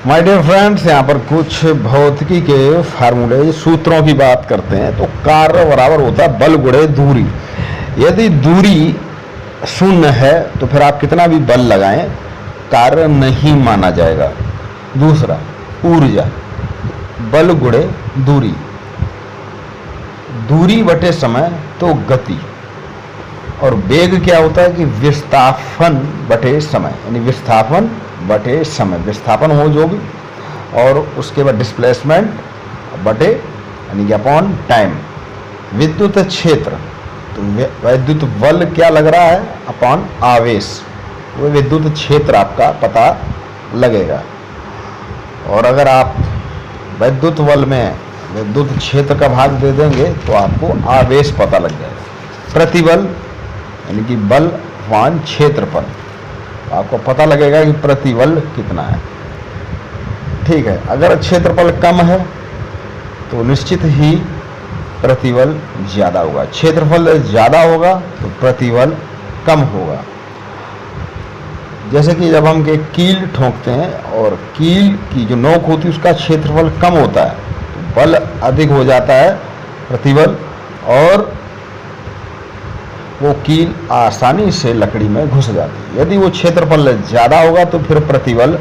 My dear friends, यहाँ पर कुछ भौतिकी के फार्मूले सूत्रों की बात करते हैं। तो कार्य बराबर होता है बल गुणे दूरी। यदि दूरी शून्य है तो फिर आप कितना भी बल लगाएं कार्य नहीं माना जाएगा। दूसरा, ऊर्जा, बल गुणे दूरी, दूरी बटे समय तो गति। और वेग क्या होता है कि विस्थापन बटे समय, यानी विस्थापन बटे समय, विस्थापन हो जो भी, और उसके बाद डिस्प्लेसमेंट बटे यानी कि अपॉन टाइम। विद्युत क्षेत्र, तो विद्युत बल क्या लग रहा है अपॉन आवेश, वो विद्युत क्षेत्र आपका पता लगेगा। और अगर आप विद्युत बल में विद्युत क्षेत्र का भाग दे देंगे तो आपको आवेश पता लग जाएगा। प्रतिबल यानी कि बल वान क्षेत्रफल, आपको पता लगेगा कि प्रतिबल कितना है। ठीक है, अगर क्षेत्रफल कम है तो निश्चित ही प्रतिबल ज़्यादा होगा, क्षेत्रफल ज़्यादा होगा तो प्रतिबल कम होगा। जैसे कि जब हम के कील ठोकते हैं और कील की जो नोक होती है उसका क्षेत्रफल कम होता है तो बल अधिक हो जाता है, प्रतिबल, और वो कील आसानी से लकड़ी में घुस जाती है। यदि वो क्षेत्रफल ज़्यादा होगा तो फिर प्रतिबल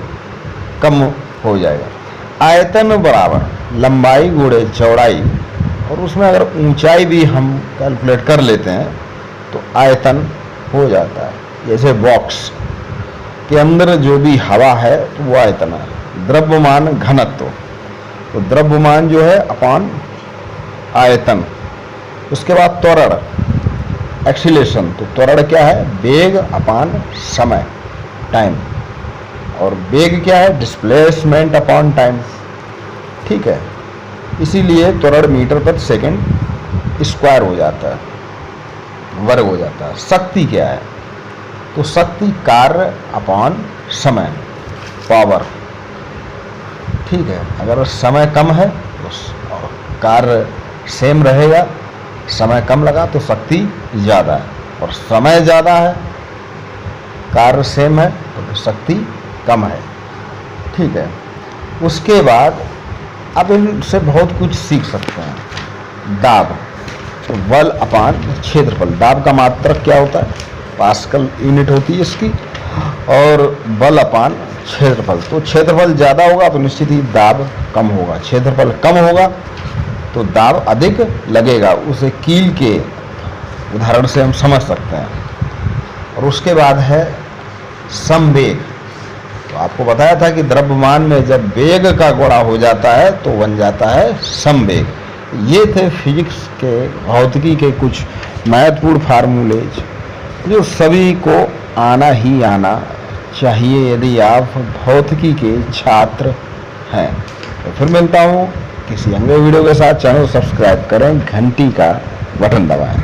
कम हो जाएगा। आयतन बराबर लंबाई गुणे चौड़ाई, और उसमें अगर ऊंचाई भी हम कैलकुलेट कर लेते हैं तो आयतन हो जाता है। जैसे बॉक्स के अंदर जो भी हवा है तो वो आयतन है। द्रव्यमान घनत्व, तो द्रव्यमान जो है अपॉन आयतन। उसके बाद त्वरण एक्सीलेशन, तो त्वरण क्या है वेग अपॉन समय टाइम, और वेग क्या है डिस्प्लेसमेंट अपॉन टाइम। ठीक है, इसीलिए त्वरण मीटर प्रति सेकंड स्क्वायर हो जाता है, वर्ग हो जाता है। शक्ति क्या है, तो शक्ति कार्य अपॉन समय पावर। ठीक है, अगर समय कम है तो कार्य सेम रहेगा, समय कम लगा तो शक्ति ज़्यादा है, और समय ज़्यादा है कार्य सेम है तो शक्ति कम है। ठीक है, उसके बाद अब इनसे बहुत कुछ सीख सकते हैं। दाब, तो बल अपान क्षेत्रफल, दाब का मात्रक क्या होता है पास्कल यूनिट होती है इसकी, और बल अपान क्षेत्रफल, तो क्षेत्रफल ज़्यादा होगा तो निश्चित ही दाब कम होगा, क्षेत्रफल कम होगा तो दाब अधिक लगेगा। उसे कील के उदाहरण से हम समझ सकते हैं। और उसके बाद है समवेग, तो आपको बताया था कि द्रव्यमान में जब वेग का गुणा हो जाता है तो बन जाता है समवेग। ये थे फिजिक्स के भौतिकी के कुछ महत्वपूर्ण फार्मूलेज जो सभी को आना ही आना चाहिए यदि आप भौतिकी के छात्र हैं। तो फिर मिलता हूँ किसी अन्य वीडियो के साथ। चैनल सब्सक्राइब करें, घंटी का बटन दबाएं।